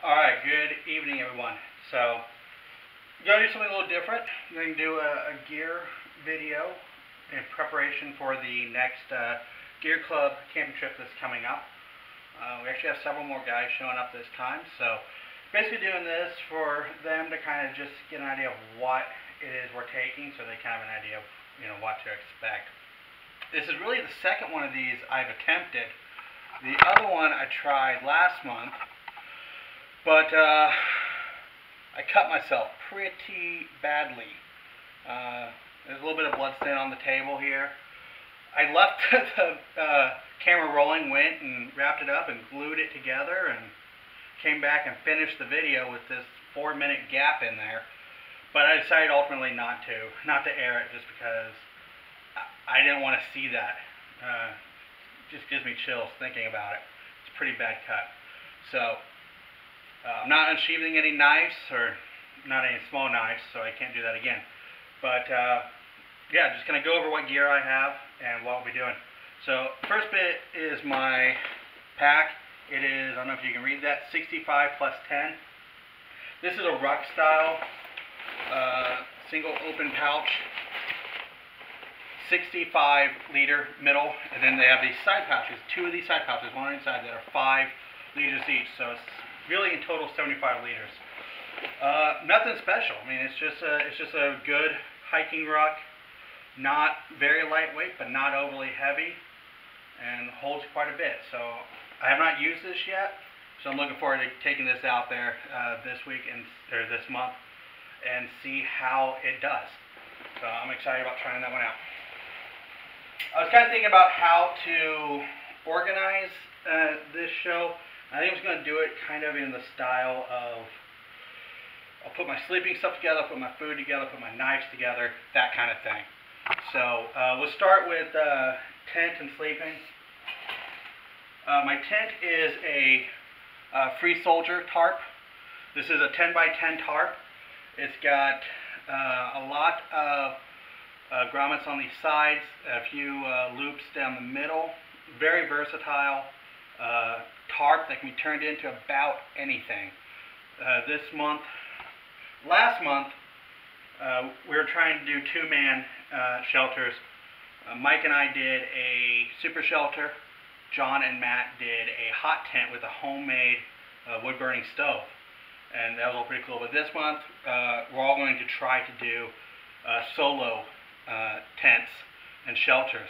Alright, good evening everyone. So, I'm going to do something a little different. I'm going to do a gear video in preparation for the next Gear Club camping trip that's coming up. We actually have several more guys showing up this time, so basically doing this for them to kind of just get an idea of what it is we're taking, so they kind of have an idea of what to expect. This is really the second one of these I've attempted. The other one I tried last month, but I cut myself pretty badly. There's a little bit of blood stain on the table here. I left the camera rolling, went and wrapped it up and glued it together, and came back and finished the video with this 4-minute gap in there. But I decided ultimately not to air it, just because I didn't want to see that. Just gives me chills thinking about it. It's a pretty bad cut. So I'm not unsheathing any knives, or not any small knives, so I can't do that again. But yeah, just going to go over what gear I have and what we'll be doing. So first bit is my pack. It is, I don't know if you can read that, 65 plus 10. This is a ruck style single open pouch, 65 liter middle, and then they have these side pouches, 2 of these side pouches, one on each side, that are 5 liters each. So it's really in total 75 liters. Nothing special. I mean, it's just a good hiking ruck, not very lightweight, but not overly heavy, and holds quite a bit. So I have not used this yet, so I'm looking forward to taking this out there this week or this month and see how it does. So I'm excited about trying that one out. I was kind of thinking about how to organize this show. I think I'm just going to do it kind of in the style of, I'll put my sleeping stuff together, I'll put my food together, put my knives together, that kind of thing. So we'll start with tent and sleeping. My tent is a Free Soldier tarp. This is a 10 by 10 tarp. It's got a lot of grommets on the sides, a few loops down the middle. Very versatile tarp that can be turned into about anything. Last month, we were trying to do 2-man shelters. Mike and I did a super shelter. John and Matt did a hot tent with a homemade wood-burning stove. And that was all pretty cool. But this month, we're all going to try to do solo tents and shelters.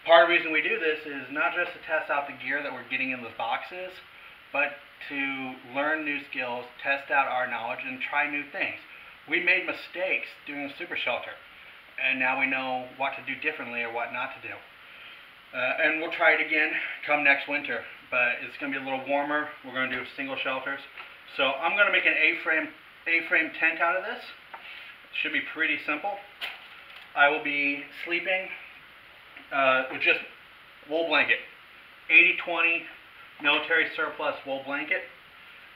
Part of the reason we do this is not just to test out the gear that we're getting in the boxes, but to learn new skills, test out our knowledge, and try new things. We made mistakes doing a super shelter, and now we know what to do differently or what not to do. And we'll try it again come next winter, but it's going to be a little warmer. We're going to do single shelters. So I'm going to make an A-frame tent out of this. It should be pretty simple. I will be sleeping with just wool blanket, 80-20 military surplus wool blanket.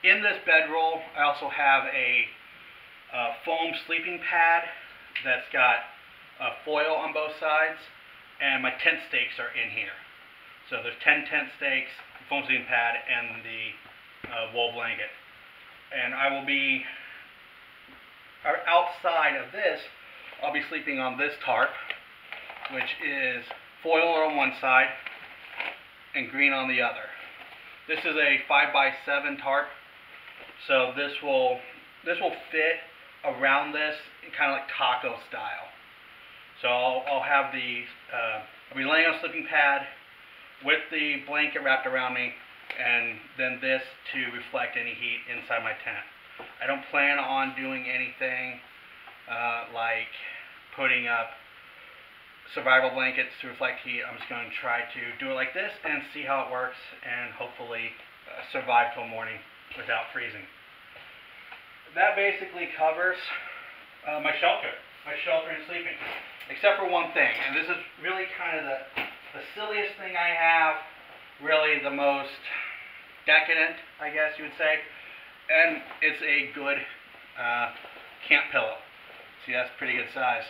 In this bedroll, I also have a foam sleeping pad that's got foil on both sides, and my tent stakes are in here. So there's 10 tent stakes, foam sleeping pad, and the wool blanket. And I will be outside of this. I'll be sleeping on this tarp, which is foil on one side and green on the other. This is a 5x7 tarp, so this will fit around this kind of like taco style. So I'll have I'll be laying on a sleeping pad with the blanket wrapped around me, and then this to reflect any heat inside my tent. I don't plan on doing anything like putting up survival blankets to reflect heat. I'm just going to try to do it like this and see how it works, and hopefully survive till morning without freezing. That basically covers my shelter and sleeping, except for one thing, and this is really kind of the silliest thing I have, really the most decadent, I guess you would say, and it's a good camp pillow. See, that's pretty good size.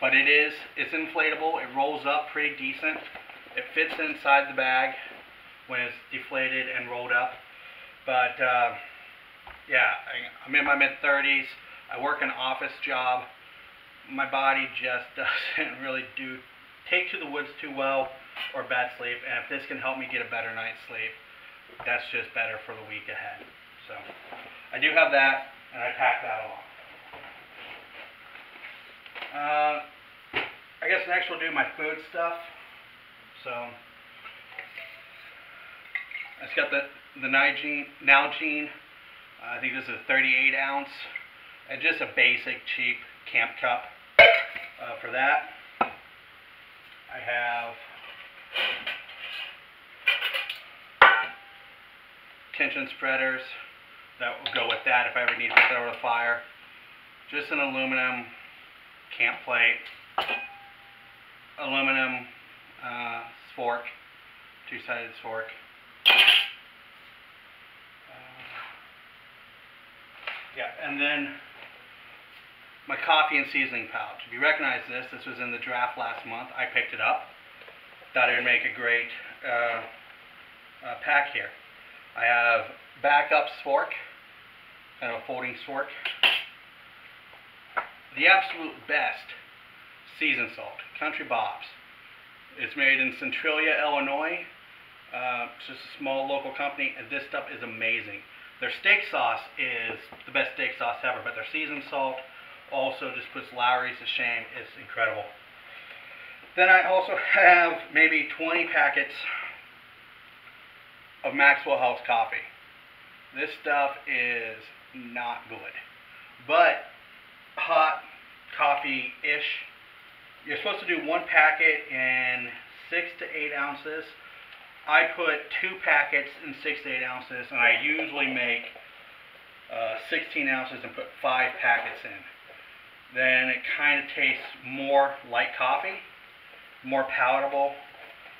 But it's inflatable, it rolls up pretty decent, it fits inside the bag when it's deflated and rolled up. But Yeah, I'm in my mid-30s. I work an office job. My body just doesn't really take to the woods too well or bad sleep, and if this can help me get a better night's sleep, that's just better for the week ahead. So I do have that, and I pack that along. I guess next we'll do my food stuff. So I just got the Nalgene. I think this is a 38 ounce, and just a basic cheap camp cup. For that, I have tension spreaders that will go with that if I ever need to put that over the fire. Just an aluminum camp plate, aluminum fork, two-sided fork. Yeah, and then my coffee and seasoning pouch. If you recognize this, this was in the draft last month. I picked it up. Thought it would make a great pack here. I have backup spork, kind of a folding spork. The absolute best seasoned salt, Country Bob's. It's made in Centralia, Illinois. It's just a small local company, and this stuff is amazing. Their steak sauce is the best steak sauce ever, but their seasoned salt also just puts Lawry's to shame. It's incredible. Then I also have maybe 20 packets of Maxwell House coffee. This stuff is not good, but hot coffee-ish. You're supposed to do one packet in 6 to 8 ounces. I put 2 packets in 6 to 8 ounces, and I usually make 16 ounces and put 5 packets in. Then it kind of tastes more like coffee, more palatable,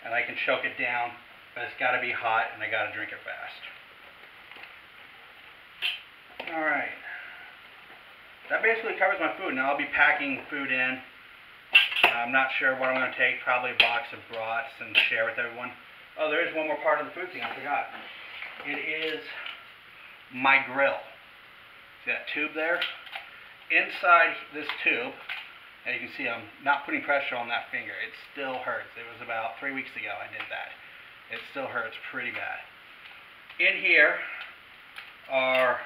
and I can choke it down, but it's got to be hot, and I got to drink it fast. All right. That basically covers my food. Now I'll be packing food in. I'm not sure what I'm going to take. Probably a box of brats and share with everyone. Oh, there is one more part of the food thing I forgot. It is my grill. See that tube there? Inside this tube, and you can see I'm not putting pressure on that finger. It still hurts. It was about 3 weeks ago I did that. It still hurts pretty bad. In here are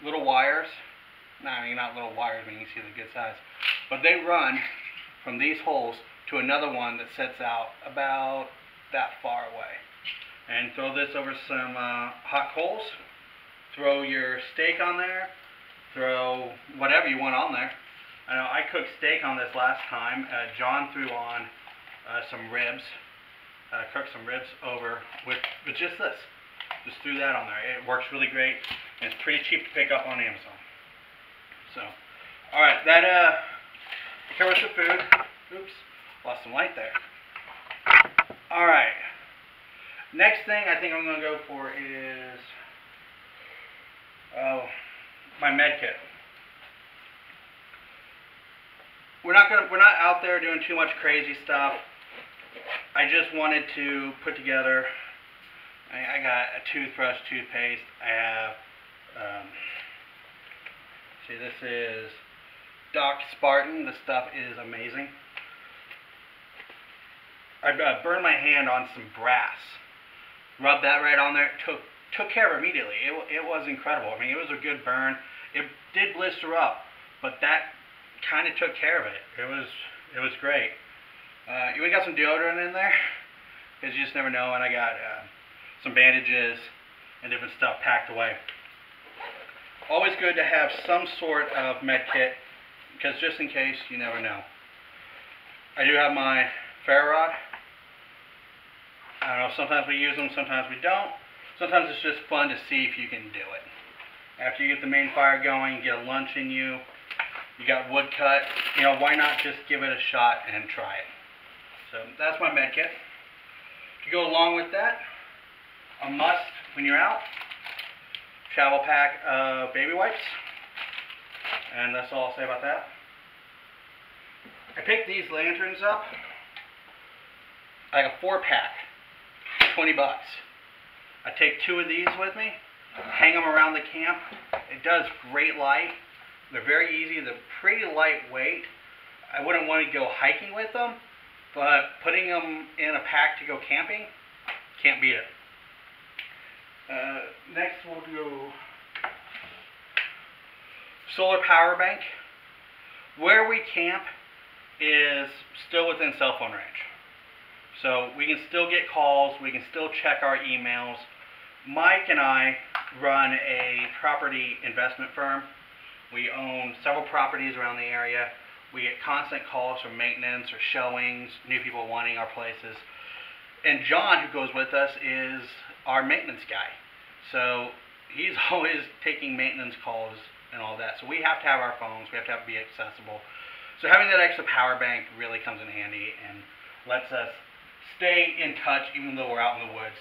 little wires. No, I mean not little wires, I mean you can see the good size. But they run from these holes to another one that sets out about that far away. And throw this over some hot coals. Throw your steak on there. Throw whatever you want on there. I know I cooked steak on this last time. John threw on some ribs. Cooked some ribs over with just this. Just threw that on there. It works really great, and it's pretty cheap to pick up on Amazon. So, all right, that covers the food. Oops, lost some light there. All right. Next thing I think I'm going to go for is my med kit. We're not out there doing too much crazy stuff. I just wanted to put together. I got a toothbrush, toothpaste. I have. See, this is Doc Spartan. This stuff is amazing. I burned my hand on some brass. Rubbed that right on there. Took care of it immediately. It was incredible. I mean, it was a good burn. It did blister up, but that kind of took care of it. It was great. We got some deodorant in there, because you just never know. And I got some bandages and different stuff packed away. Always good to have some sort of med kit, because just in case, you never know. I do have my ferro rod. I don't know, sometimes we use them, sometimes we don't. Sometimes it's just fun to see if you can do it. After you get the main fire going, you get a lunch in you, you got wood cut, you know, why not just give it a shot and try it? So that's my med kit. To go along with that, a must when you're out, travel pack of baby wipes. And that's all I'll say about that. I picked these lanterns up, like a 4-pack, 20 bucks. I take 2 of these with me, hang them around the camp. It does great light. They're very easy. They're pretty lightweight. I wouldn't want to go hiking with them, but putting them in a pack to go camping, can't beat it. Next we'll do solar power bank. Where we camp is still within cell phone range. So we can still get calls, we can still check our emails. Mike and I run a property investment firm. We own several properties around the area. We get constant calls from maintenance or showings, new people wanting our places. And John, who goes with us, is our maintenance guy. So he's always taking maintenance calls and all that. So we have to have our phones, we have to be accessible. So having that extra power bank really comes in handy and lets us stay in touch even though we're out in the woods.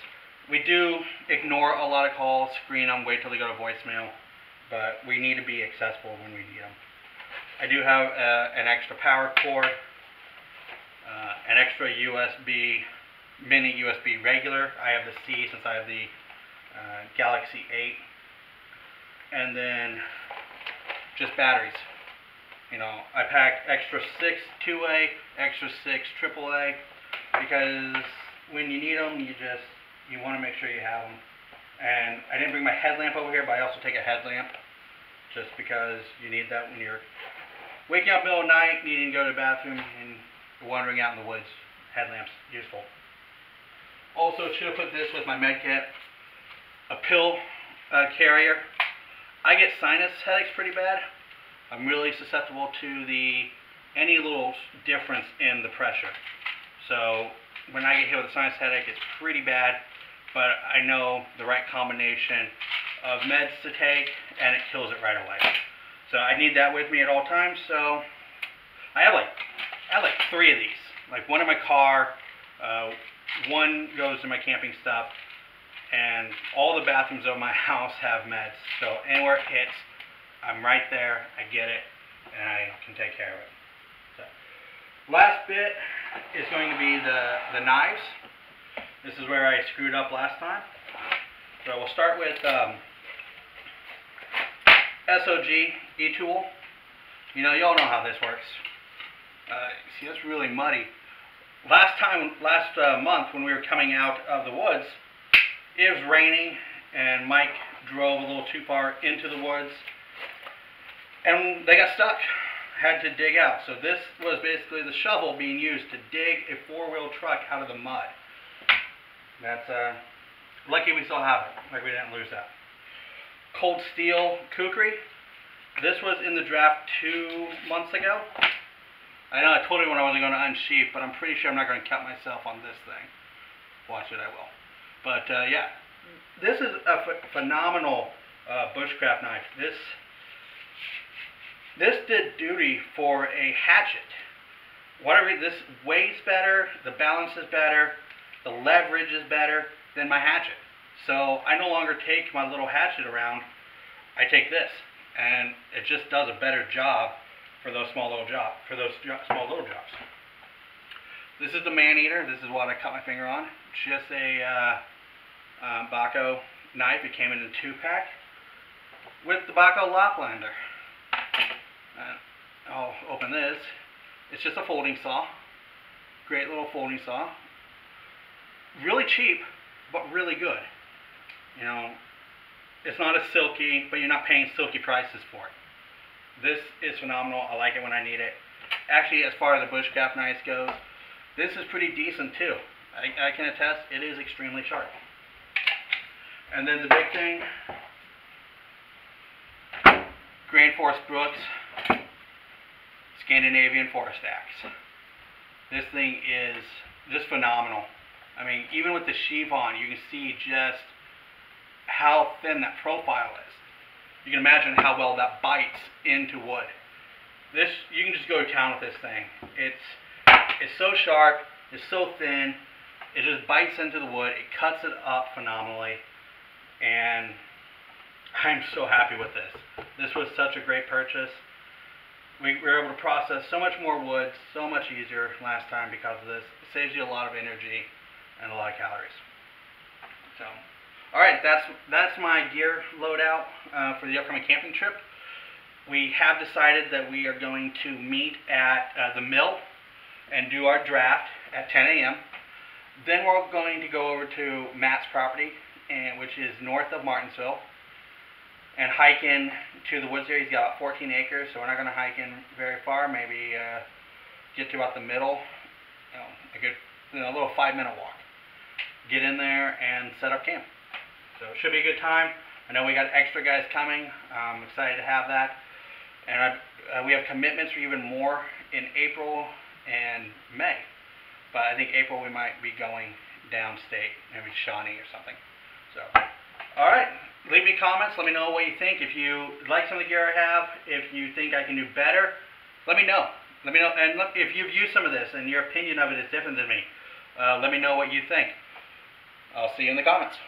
We do ignore a lot of calls, screen them, wait till they go to voicemail, but we need to be accessible when we need them. I do have an extra power cord, an extra USB, mini USB regular. I have the C since I have the Galaxy 8. And then just batteries. You know, I packed extra 6 2A, extra 6 AAA, because when you need them, you want to make sure you have them. And I didn't bring my headlamp over here, but I also take a headlamp, just because you need that when you're waking up in the middle of the night, needing to go to the bathroom, and wandering out in the woods. Headlamp's useful. Also, should have put this with my med kit, a pill carrier. I get sinus headaches pretty bad. I'm really susceptible to any little difference in the pressure. So when I get hit with a sinus headache, it's pretty bad, but I know the right combination of meds to take, and it kills it right away. So I need that with me at all times. So I have like 3 of these. Like one in my car, one goes in my camping stuff, and all the bathrooms of my house have meds. So anywhere it hits, I'm right there, I get it, and I can take care of it. So, last bit is going to be the knives. This is where I screwed up last time. So we'll start with SOG e-tool. You know, y'all know how this works. See, it's really muddy. Last month when we were coming out of the woods, it was raining and Mike drove a little too far into the woods and they got stuck. Had to dig out. So this was basically the shovel being used to dig a 4-wheel truck out of the mud. That's lucky we still have it. Like we didn't lose that. Cold steel kukri. This was in the draft 2 months ago. I know I told you when I wasn't going to unsheath, but I'm pretty sure I'm not going to cut myself on this thing. Watch it, I will. But yeah, this is a phenomenal bushcraft knife. This did duty for a hatchet. This weighs better, the balance is better, the leverage is better than my hatchet. So I no longer take my little hatchet around, I take this. And it just does a better job for those small little jobs. This is the man-eater. This is what I cut my finger on. Just a Bahco knife. It came in a 2-pack with the Bahco Laplander. I'll open this. It's just a folding saw. Great little folding saw. Really cheap, but really good. You know, it's not as silky, but you're not paying silky prices for it. This is phenomenal. I like it when I need it. Actually, as far as the bushcraft knives goes, this is pretty decent too. I can attest, it is extremely sharp. And then the big thing, Grain Force Brooks Scandinavian Forest Axe. This thing is just phenomenal. I mean, even with the sheath on, you can see just how thin that profile is. You can imagine how well that bites into wood. This, you can just go to town with this thing. It's so sharp, it's so thin, it just bites into the wood, it cuts it up phenomenally, and I'm so happy with this. This was such a great purchase. We were able to process so much more wood, so much easier last time because of this. It saves you a lot of energy and a lot of calories. So, Alright, that's my gear loadout for the upcoming camping trip. We have decided that we are going to meet at the mill and do our draft at 10 a.m. Then we're going to go over to Matt's property, which is north of Martinsville, and hike in to the woods area. He's got 14 acres, so we're not going to hike in very far. Maybe get to about the middle, a good, little 5-minute walk. Get in there and set up camp. So it should be a good time. I know we got extra guys coming. I'm excited to have that. And we have commitments for even more in April and May. But I think April we might be going downstate, maybe Shawnee or something. So, all right. Leave me comments. Let me know what you think. If you like some of the gear I have, if you think I can do better, let me know. Let me know. And look, if you've used some of this and your opinion of it is different than me, let me know what you think. I'll see you in the comments.